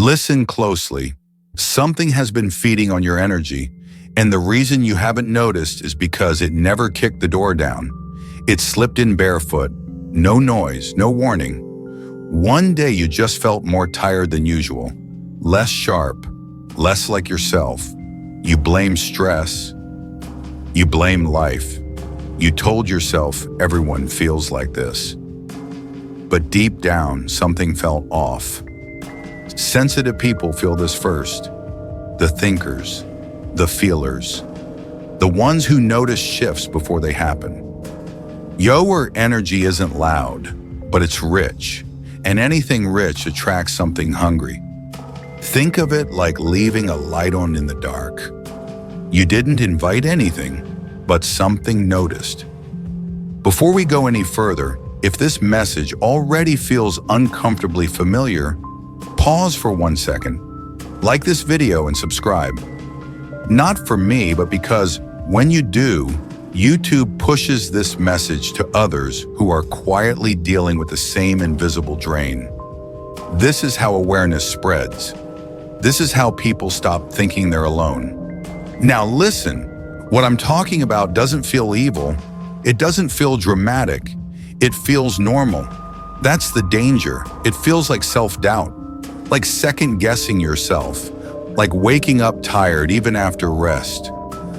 Listen closely. Something has been feeding on your energy, and the reason you haven't noticed is because it never kicked the door down. It slipped in barefoot, no noise, no warning. One day you just felt more tired than usual, less sharp, less like yourself. You blame stress. You blame life. You told yourself everyone feels like this. But deep down, something felt off. Sensitive people feel this first. The thinkers, the feelers, the ones who notice shifts before they happen. Your energy isn't loud, but it's rich, and anything rich attracts something hungry. Think of it like leaving a light on in the dark. You didn't invite anything, but something noticed. Before we go any further, if this message already feels uncomfortably familiar, pause for 1 second, like this video and subscribe. Not for me, but because when you do, YouTube pushes this message to others who are quietly dealing with the same invisible drain. This is how awareness spreads. This is how people stop thinking they're alone. Now listen, what I'm talking about doesn't feel evil. It doesn't feel dramatic. It feels normal. That's the danger. It feels like self-doubt, like second-guessing yourself, like waking up tired even after rest,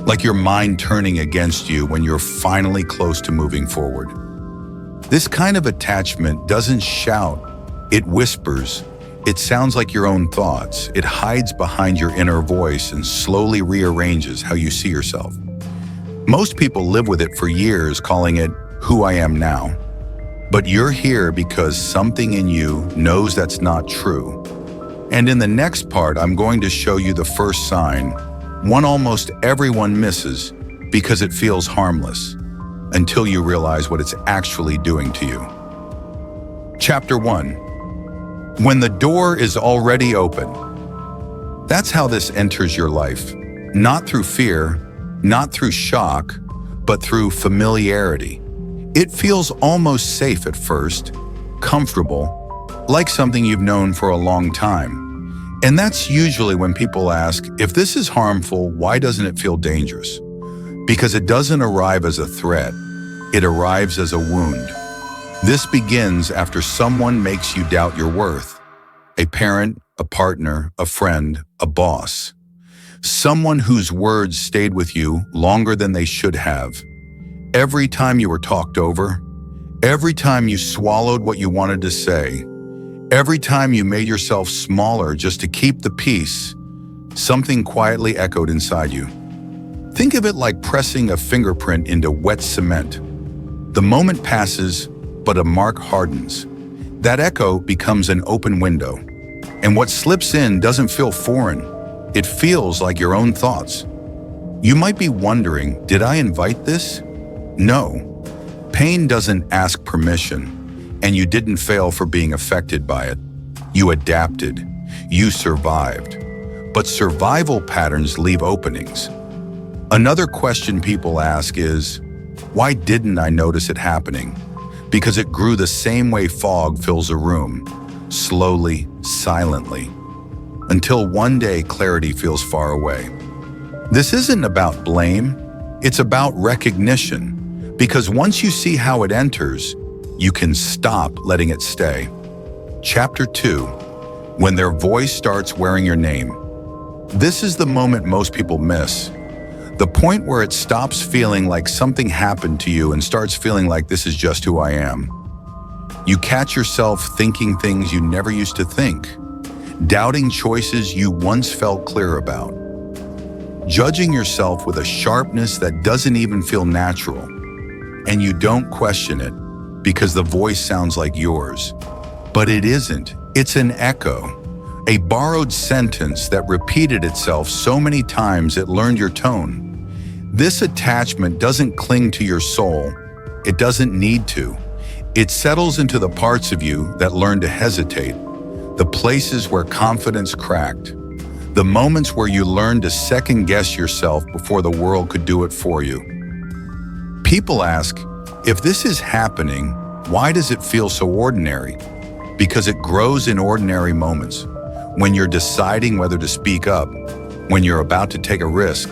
like your mind turning against you when you're finally close to moving forward. This kind of attachment doesn't shout, it whispers. It sounds like your own thoughts. It hides behind your inner voice and slowly rearranges how you see yourself. Most people live with it for years, calling it who I am now. But you're here because something in you knows that's not true. And in the next part, I'm going to show you the first sign, one almost everyone misses because it feels harmless, until you realize what it's actually doing to you. Chapter 1. When the door is already open. That's how this enters your life. Not through fear, not through shock, but through familiarity. It feels almost safe at first, comfortable, like something you've known for a long time. And that's usually when people ask, if this is harmful, why doesn't it feel dangerous? Because it doesn't arrive as a threat, it arrives as a wound. This begins after someone makes you doubt your worth. A parent, a partner, a friend, a boss. Someone whose words stayed with you longer than they should have. Every time you were talked over, every time you swallowed what you wanted to say, every time you made yourself smaller just to keep the peace, something quietly echoed inside you. Think of it like pressing a fingerprint into wet cement. The moment passes, but a mark hardens. That echo becomes an open window. And what slips in doesn't feel foreign. It feels like your own thoughts. You might be wondering, did I invite this? No. Pain doesn't ask permission, and you didn't fail for being affected by it. You adapted. You survived. But survival patterns leave openings. Another question people ask is, why didn't I notice it happening? Because it grew the same way fog fills a room, slowly, silently, until one day clarity feels far away. This isn't about blame, it's about recognition, because once you see how it enters, you can stop letting it stay. Chapter 2. When their voice starts wearing your name. This is the moment most people miss. The point where it stops feeling like something happened to you and starts feeling like this is just who I am. You catch yourself thinking things you never used to think, doubting choices you once felt clear about, judging yourself with a sharpness that doesn't even feel natural, and you don't question it because the voice sounds like yours. But it isn't. It's an echo, a borrowed sentence that repeated itself so many times it learned your tone. This attachment doesn't cling to your soul. It doesn't need to. It settles into the parts of you that learn to hesitate, the places where confidence cracked, the moments where you learned to second-guess yourself before the world could do it for you. People ask, if this is happening, why does it feel so ordinary? Because it grows in ordinary moments, when you're deciding whether to speak up, when you're about to take a risk,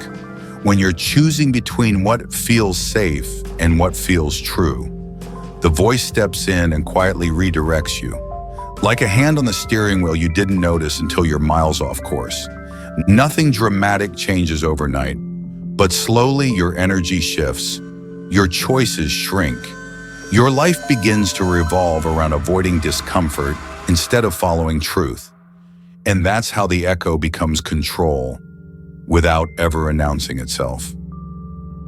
when you're choosing between what feels safe and what feels true. The voice steps in and quietly redirects you. Like a hand on the steering wheel you didn't notice until you're miles off course. Nothing dramatic changes overnight, but slowly your energy shifts, your choices shrink. Your life begins to revolve around avoiding discomfort instead of following truth. And that's how the echo becomes control without ever announcing itself.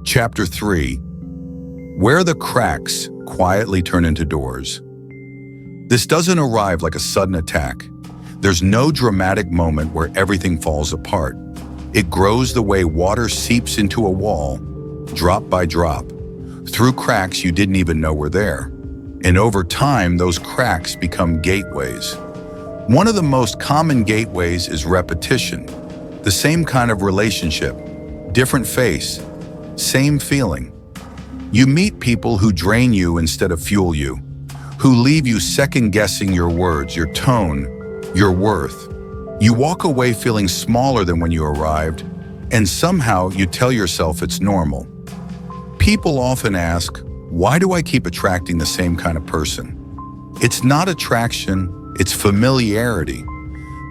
Chapter 3. Where the cracks quietly turn into doors. This doesn't arrive like a sudden attack. There's no dramatic moment where everything falls apart. It grows the way water seeps into a wall, drop by drop, through cracks you didn't even know were there. And over time, those cracks become gateways. One of the most common gateways is repetition. The same kind of relationship, different face, same feeling. You meet people who drain you instead of fuel you, who leave you second-guessing your words, your tone, your worth. You walk away feeling smaller than when you arrived, and somehow you tell yourself it's normal. People often ask, why do I keep attracting the same kind of person? It's not attraction, it's familiarity.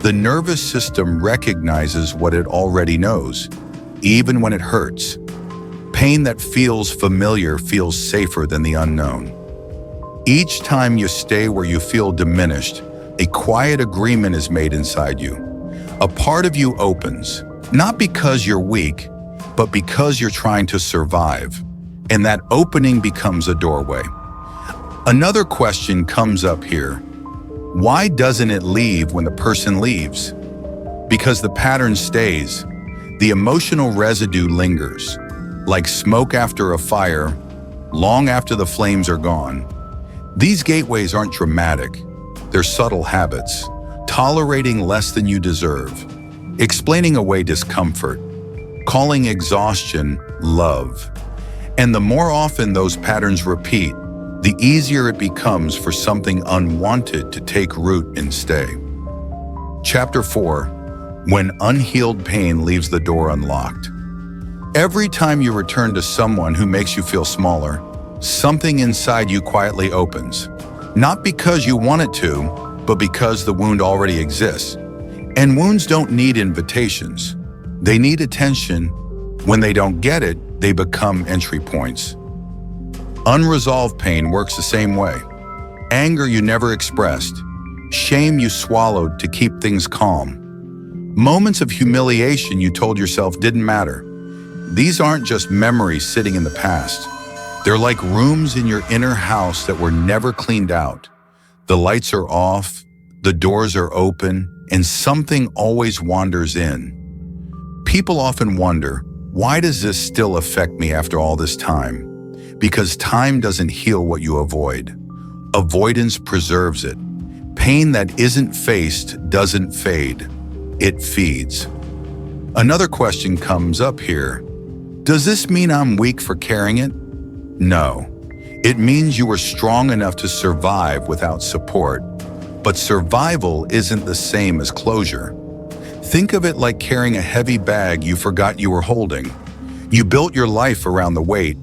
The nervous system recognizes what it already knows, even when it hurts. Pain that feels familiar feels safer than the unknown. Each time you stay where you feel diminished, a quiet agreement is made inside you. A part of you opens, not because you're weak, but because you're trying to survive. And that opening becomes a doorway. Another question comes up here. Why doesn't it leave when the person leaves? Because the pattern stays. The emotional residue lingers, like smoke after a fire, long after the flames are gone. These gateways aren't dramatic. They're subtle habits, tolerating less than you deserve, explaining away discomfort, calling exhaustion love. And the more often those patterns repeat, the easier it becomes for something unwanted to take root and stay. Chapter 4. When unhealed pain leaves the door unlocked. Every time you return to someone who makes you feel smaller, something inside you quietly opens. Not because you want it to, but because the wound already exists. And wounds don't need invitations. They need attention. When they don't get it, they become entry points. Unresolved pain works the same way. Anger you never expressed, shame you swallowed to keep things calm. Moments of humiliation you told yourself didn't matter. These aren't just memories sitting in the past. They're like rooms in your inner house that were never cleaned out. The lights are off, the doors are open, and something always wanders in. People often wonder, why does this still affect me after all this time? Because time doesn't heal what you avoid. Avoidance preserves it. Pain that isn't faced doesn't fade. It feeds. Another question comes up here. Does this mean I'm weak for carrying it? No. It means you were strong enough to survive without support. But survival isn't the same as closure. Think of it like carrying a heavy bag you forgot you were holding. You built your life around the weight.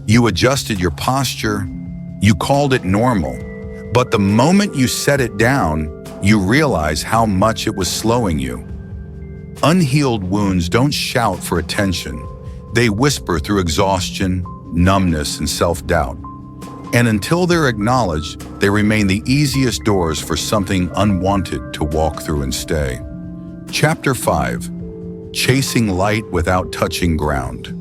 You adjusted your posture. You called it normal. But the moment you set it down, you realize how much it was slowing you. Unhealed wounds don't shout for attention. They whisper through exhaustion, numbness, and self-doubt. And until they're acknowledged, they remain the easiest doors for something unwanted to walk through and stay. Chapter 5. Chasing light without touching ground.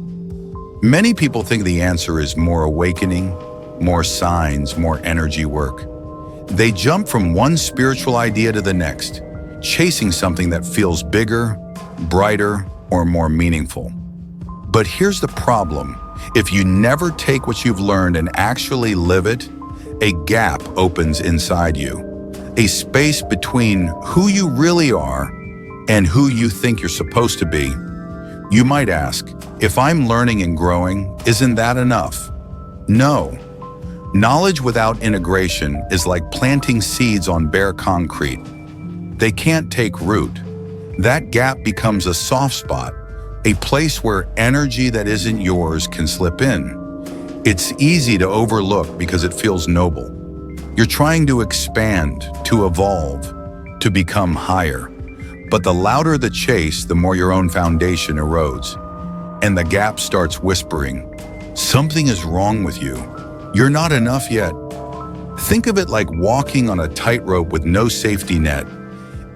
Many people think the answer is more awakening, more signs, more energy work. They jump from one spiritual idea to the next, chasing something that feels bigger, brighter, or more meaningful. But here's the problem. If you never take what you've learned and actually live it, a gap opens inside you. A space between who you really are and who you think you're supposed to be. You might ask, if I'm learning and growing, isn't that enough? No. Knowledge without integration is like planting seeds on bare concrete. They can't take root. That gap becomes a soft spot, a place where energy that isn't yours can slip in. It's easy to overlook because it feels noble. You're trying to expand, to evolve, to become higher. But the louder the chase, the more your own foundation erodes. And the gap starts whispering, something is wrong with you. You're not enough yet. Think of it like walking on a tightrope with no safety net.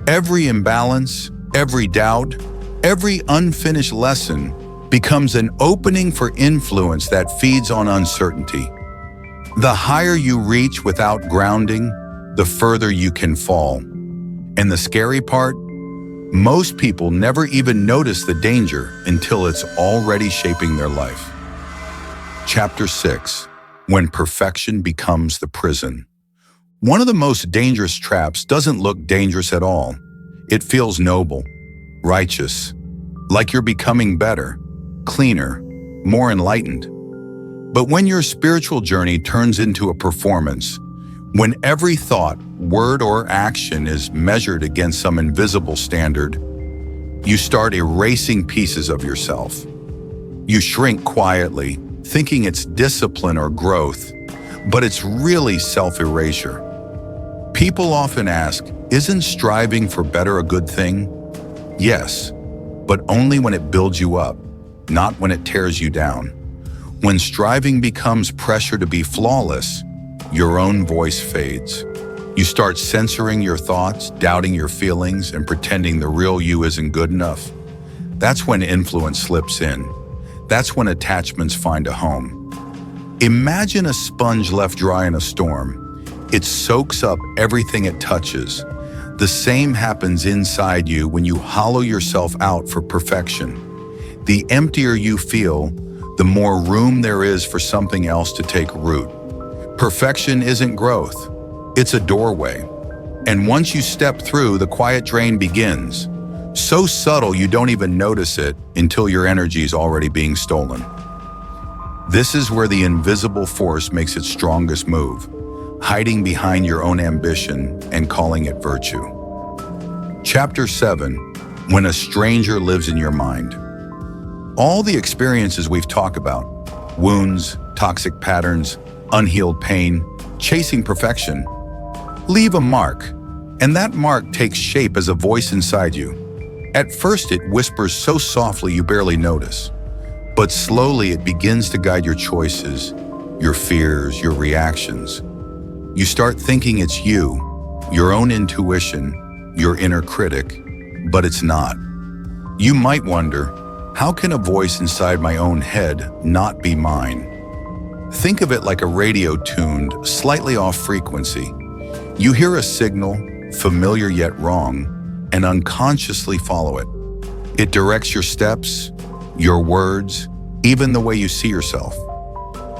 Every imbalance, every doubt, every unfinished lesson becomes an opening for influence that feeds on uncertainty. The higher you reach without grounding, the further you can fall. And the scary part? Most people never even notice the danger until it's already shaping their life. Chapter 6. When perfection becomes the prison. One of the most dangerous traps doesn't look dangerous at all. It feels noble, righteous, like you're becoming better, cleaner, more enlightened. But when your spiritual journey turns into a performance, when every thought, word, or action is measured against some invisible standard, you start erasing pieces of yourself. You shrink quietly, thinking it's discipline or growth, but it's really self-erasure. People often ask, isn't striving for better a good thing? Yes, but only when it builds you up, not when it tears you down. When striving becomes pressure to be flawless, your own voice fades. You start censoring your thoughts, doubting your feelings, and pretending the real you isn't good enough. That's when influence slips in. That's when attachments find a home. Imagine a sponge left dry in a storm. It soaks up everything it touches. The same happens inside you when you hollow yourself out for perfection. The emptier you feel, the more room there is for something else to take root. Perfection isn't growth, it's a doorway. And once you step through, the quiet drain begins. So subtle you don't even notice it until your energy is already being stolen. This is where the invisible force makes its strongest move, hiding behind your own ambition and calling it virtue. Chapter 7. When a stranger lives in your mind. All the experiences we've talked about, wounds, toxic patterns, unhealed pain, chasing perfection, leave a mark, and that mark takes shape as a voice inside you. At first it whispers so softly you barely notice, but slowly it begins to guide your choices, your fears, your reactions. You start thinking it's you, your own intuition, your inner critic, but it's not. You might wonder, how can a voice inside my own head not be mine? Think of it like a radio tuned slightly off frequency. You hear a signal, familiar yet wrong, and unconsciously follow it. It directs your steps, your words, even the way you see yourself.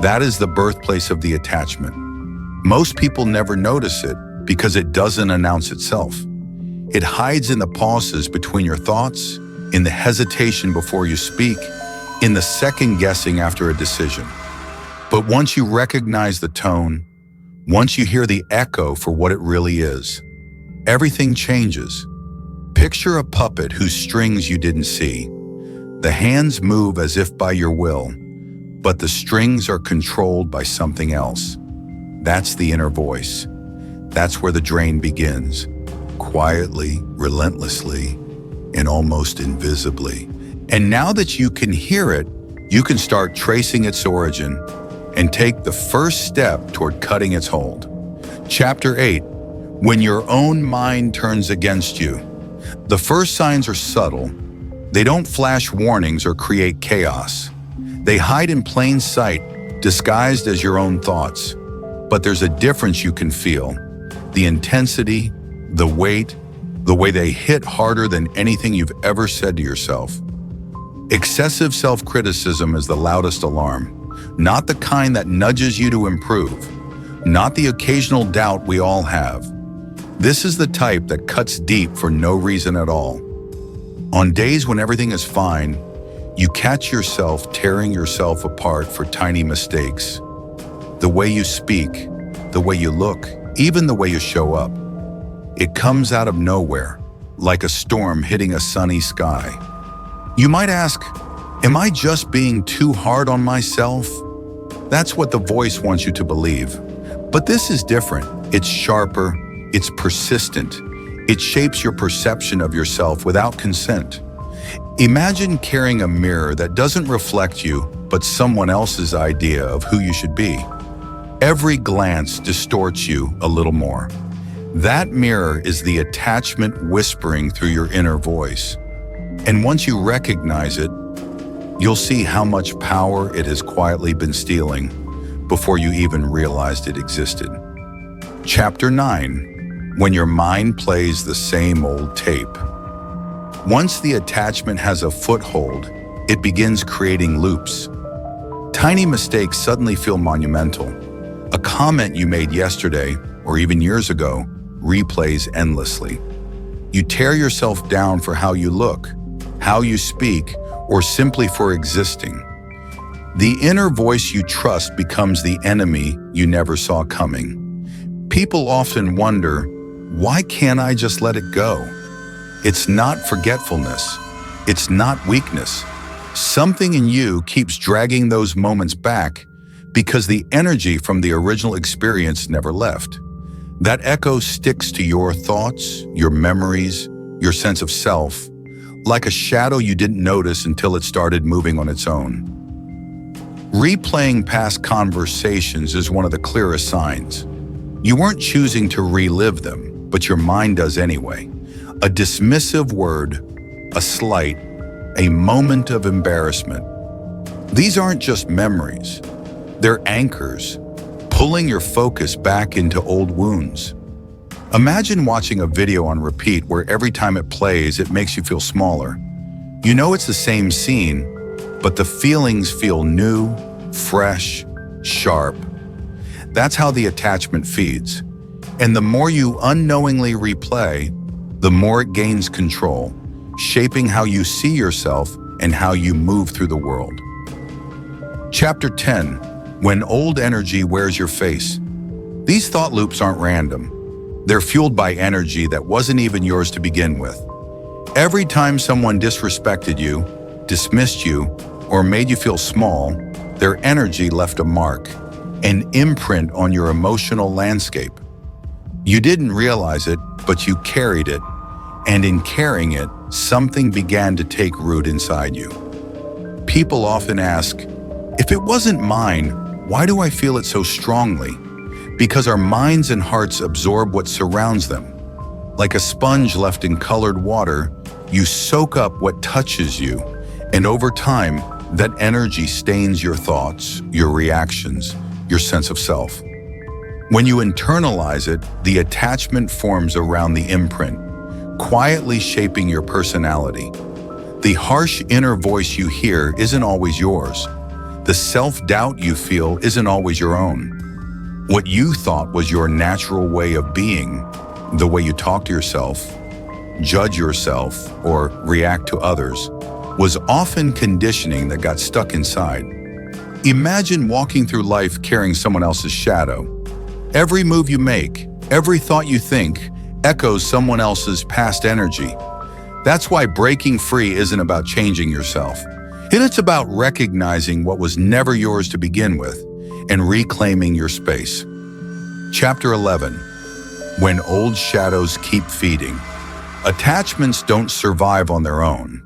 That is the birthplace of the attachment. Most people never notice it because it doesn't announce itself. It hides in the pauses between your thoughts, in the hesitation before you speak, in the second guessing after a decision. But once you recognize the tone, once you hear the echo for what it really is, everything changes. Picture a puppet whose strings you didn't see. The hands move as if by your will, but the strings are controlled by something else. That's the inner voice. That's where the drain begins, quietly, relentlessly, and almost invisibly. And now that you can hear it, you can start tracing its origin and take the first step toward cutting its hold. Chapter 8. When your own mind turns against you. The first signs are subtle. They don't flash warnings or create chaos. They hide in plain sight, disguised as your own thoughts. But there's a difference you can feel. The intensity, the weight, the way they hit harder than anything you've ever said to yourself. Excessive self-criticism is the loudest alarm, not the kind that nudges you to improve, not the occasional doubt we all have. This is the type that cuts deep for no reason at all. On days when everything is fine, you catch yourself tearing yourself apart for tiny mistakes. The way you speak, the way you look, even the way you show up. It comes out of nowhere, like a storm hitting a sunny sky. You might ask, am I just being too hard on myself? That's what the voice wants you to believe. But this is different. It's sharper, it's persistent. It shapes your perception of yourself without consent. Imagine carrying a mirror that doesn't reflect you, but someone else's idea of who you should be. Every glance distorts you a little more. That mirror is the attachment whispering through your inner voice. And once you recognize it, you'll see how much power it has quietly been stealing before you even realized it existed. Chapter 9. When your mind plays the same old tape. Once the attachment has a foothold, it begins creating loops. Tiny mistakes suddenly feel monumental. A comment you made yesterday, or even years ago, replays endlessly. You tear yourself down for how you look, how you speak, or simply for existing. The inner voice you trust becomes the enemy you never saw coming. People often wonder, why can't I just let it go? It's not forgetfulness. It's not weakness. Something in you keeps dragging those moments back because the energy from the original experience never left. That echo sticks to your thoughts, your memories, your sense of self, like a shadow you didn't notice until it started moving on its own. Replaying past conversations is one of the clearest signs. You weren't choosing to relive them, but your mind does anyway. A dismissive word, a slight, a moment of embarrassment. These aren't just memories. They're anchors, pulling your focus back into old wounds. Imagine watching a video on repeat where every time it plays, it makes you feel smaller. You know it's the same scene, but the feelings feel new, fresh, sharp. That's how the attachment feeds. And the more you unknowingly replay, the more it gains control, shaping how you see yourself and how you move through the world. Chapter 10. When old energy wears your face. These thought loops aren't random. They're fueled by energy that wasn't even yours to begin with. Every time someone disrespected you, dismissed you, or made you feel small, their energy left a mark, an imprint on your emotional landscape. You didn't realize it, but you carried it, and in carrying it, something began to take root inside you. People often ask, if it wasn't mine, why do I feel it so strongly? Because our minds and hearts absorb what surrounds them. Like a sponge left in colored water, you soak up what touches you, and over time, that energy stains your thoughts, your reactions, your sense of self. When you internalize it, the attachment forms around the imprint, quietly shaping your personality. The harsh inner voice you hear isn't always yours. The self-doubt you feel isn't always your own. What you thought was your natural way of being, the way you talk to yourself, judge yourself, or react to others, was often conditioning that got stuck inside. Imagine walking through life carrying someone else's shadow. Every move you make, every thought you think, echoes someone else's past energy. That's why breaking free isn't about changing yourself. It's about recognizing what was never yours to begin with and reclaiming your space. Chapter 11. When old shadows keep feeding. Attachments don't survive on their own.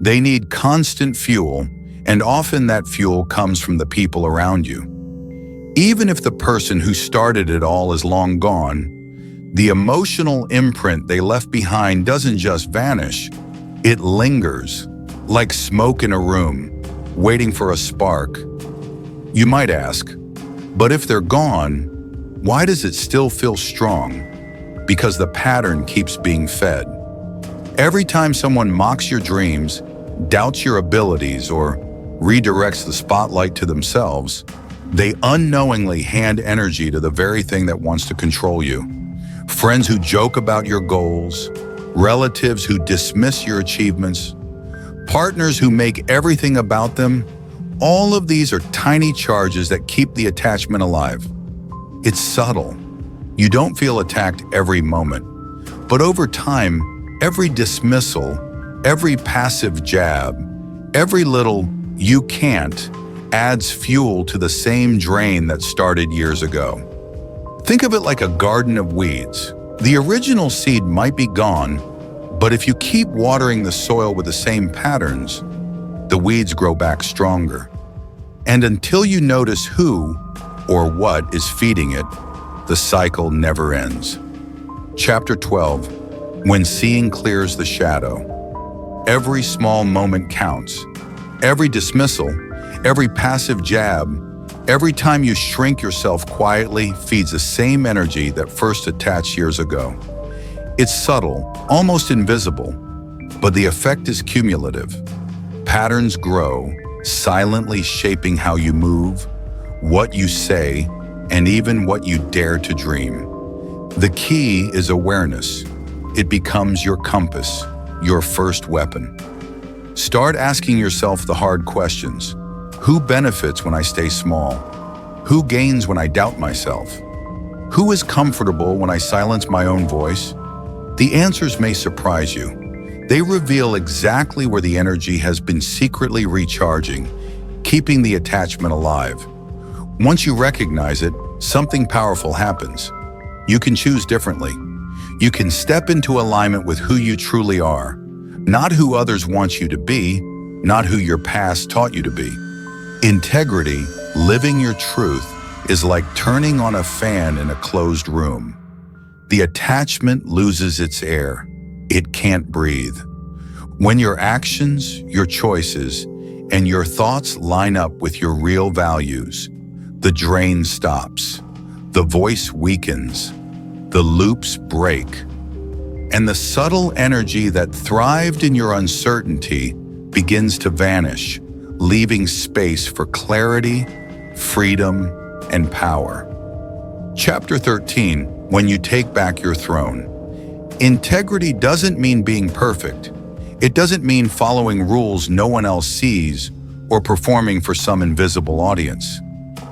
They need constant fuel, and often that fuel comes from the people around you. Even if the person who started it all is long gone, the emotional imprint they left behind doesn't just vanish, it lingers, like smoke in a room, waiting for a spark. You might ask, but if they're gone, why does it still feel strong? Because the pattern keeps being fed. Every time someone mocks your dreams, doubts your abilities, or redirects the spotlight to themselves, they unknowingly hand energy to the very thing that wants to control you. Friends who joke about your goals, relatives who dismiss your achievements, partners who make everything about them, all of these are tiny charges that keep the attachment alive. It's subtle. You don't feel attacked every moment, But over time, every dismissal, every passive jab, every little "you can't" adds fuel to the same drain that started years ago. Think of it like a garden of weeds. The original seed might be gone, but if you keep watering the soil with the same patterns, the weeds grow back stronger. And until you notice who or what is feeding it, the cycle never ends. Chapter 12. When seeing clears the shadow. Every small moment counts. Every dismissal, every passive jab, every time you shrink yourself quietly feeds the same energy that first attached years ago. It's subtle, almost invisible, but the effect is cumulative. Patterns grow, silently shaping how you move, what you say, and even what you dare to dream. The key is awareness. It becomes your compass, your first weapon. Start asking yourself the hard questions. Who benefits when I stay small? Who gains when I doubt myself? Who is comfortable when I silence my own voice? The answers may surprise you. They reveal exactly where the energy has been secretly recharging, keeping the attachment alive. Once you recognize it, something powerful happens. You can choose differently. You can step into alignment with who you truly are, not who others want you to be, not who your past taught you to be. Integrity, living your truth, is like turning on a fan in a closed room. The attachment loses its air. It can't breathe. When your actions, your choices, and your thoughts line up with your real values, the drain stops, the voice weakens, the loops break, and the subtle energy that thrived in your uncertainty begins to vanish, leaving space for clarity, freedom, and power. Chapter 13. When you take back your throne. Integrity doesn't mean being perfect. It doesn't mean following rules no one else sees or performing for some invisible audience.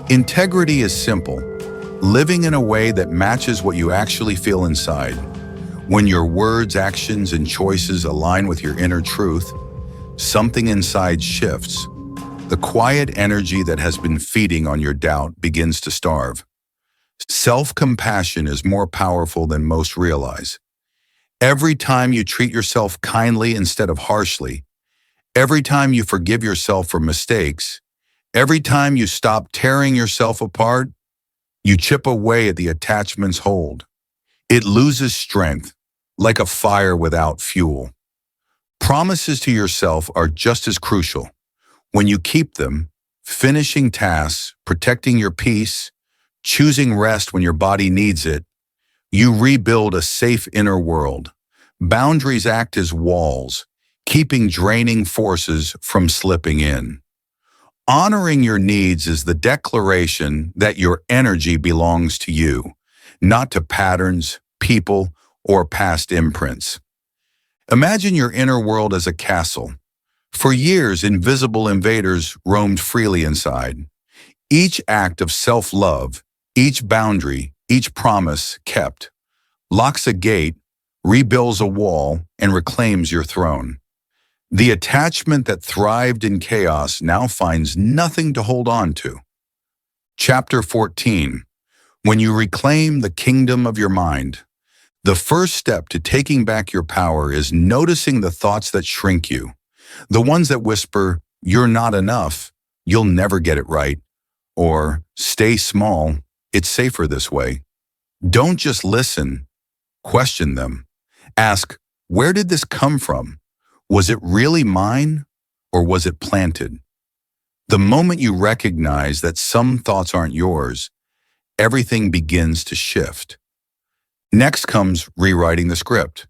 Integrity is simple, living in a way that matches what you actually feel inside. When your words, actions, and choices align with your inner truth, something inside shifts. The quiet energy that has been feeding on your doubt begins to starve. Self-compassion is more powerful than most realize. Every time you treat yourself kindly instead of harshly, every time you forgive yourself for mistakes, every time you stop tearing yourself apart, you chip away at the attachment's hold. It loses strength, like a fire without fuel. Promises to yourself are just as crucial. When you keep them, finishing tasks, protecting your peace, choosing rest when your body needs it, you rebuild a safe inner world. Boundaries act as walls, keeping draining forces from slipping in. Honoring your needs is the declaration that your energy belongs to you, not to patterns, people, or past imprints. Imagine your inner world as a castle. For years, invisible invaders roamed freely inside. Each act of self-love, each boundary, each promise kept, locks a gate, rebuilds a wall, and reclaims your throne. The attachment that thrived in chaos now finds nothing to hold on to. Chapter 14. When you reclaim the kingdom of your mind. The first step to taking back your power is noticing the thoughts that shrink you. The ones that whisper, "You're not enough, you'll never get it right," or "Stay small, it's safer this way." Don't just listen, question them. Ask, where did this come from? Was it really mine, or was it planted? The moment you recognize that some thoughts aren't yours, everything begins to shift. Next comes rewriting the script.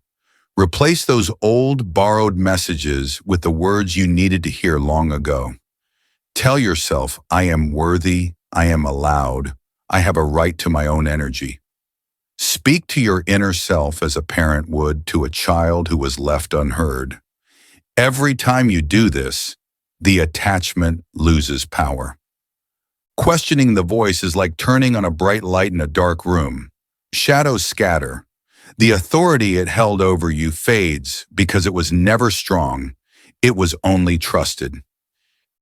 Replace those old, borrowed messages with the words you needed to hear long ago. Tell yourself, "I am worthy, I am allowed, I have a right to my own energy." Speak to your inner self as a parent would to a child who was left unheard. Every time you do this, the attachment loses power. Questioning the voice is like turning on a bright light in a dark room. Shadows scatter. The authority it held over you fades because it was never strong, it was only trusted.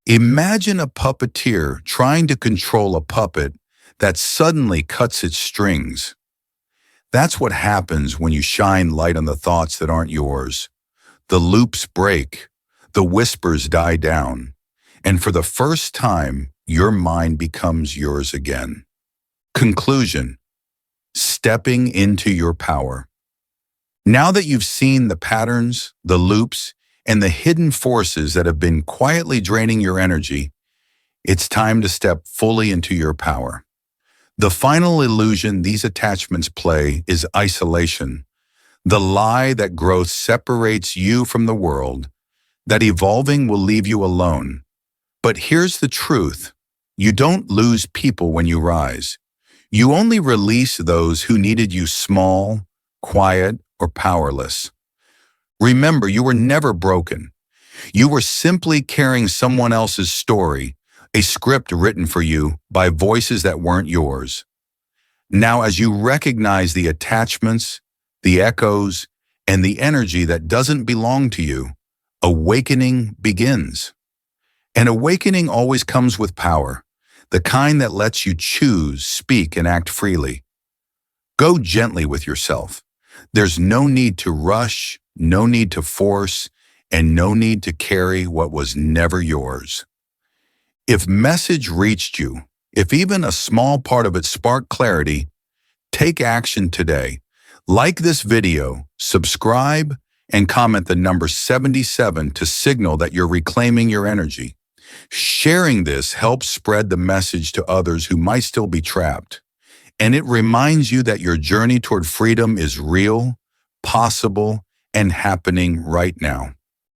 Imagine a puppeteer trying to control a puppet that suddenly cuts its strings. That's what happens when you shine light on the thoughts that aren't yours. The loops break, the whispers die down, and for the first time, your mind becomes yours again. Conclusion: stepping into your power. Now that you've seen the patterns, the loops, and the hidden forces that have been quietly draining your energy, it's time to step fully into your power. The final illusion these attachments play is isolation, the lie that growth separates you from the world, that evolving will leave you alone. But here's the truth: you don't lose people when you rise. You only release those who needed you small, quiet, or powerless. Remember, you were never broken. You were simply carrying someone else's story, a script written for you by voices that weren't yours. Now, as you recognize the attachments, the echoes, and the energy that doesn't belong to you, awakening begins. And awakening always comes with power, the kind that lets you choose, speak, and act freely. Go gently with yourself. There's no need to rush, no need to force, and no need to carry what was never yours. If message reached you, if even a small part of it sparked clarity, take action today. Like this video, subscribe, and comment the number 77 to signal that you're reclaiming your energy. Sharing this helps spread the message to others who might still be trapped. And it reminds you that your journey toward freedom is real, possible, and happening right now.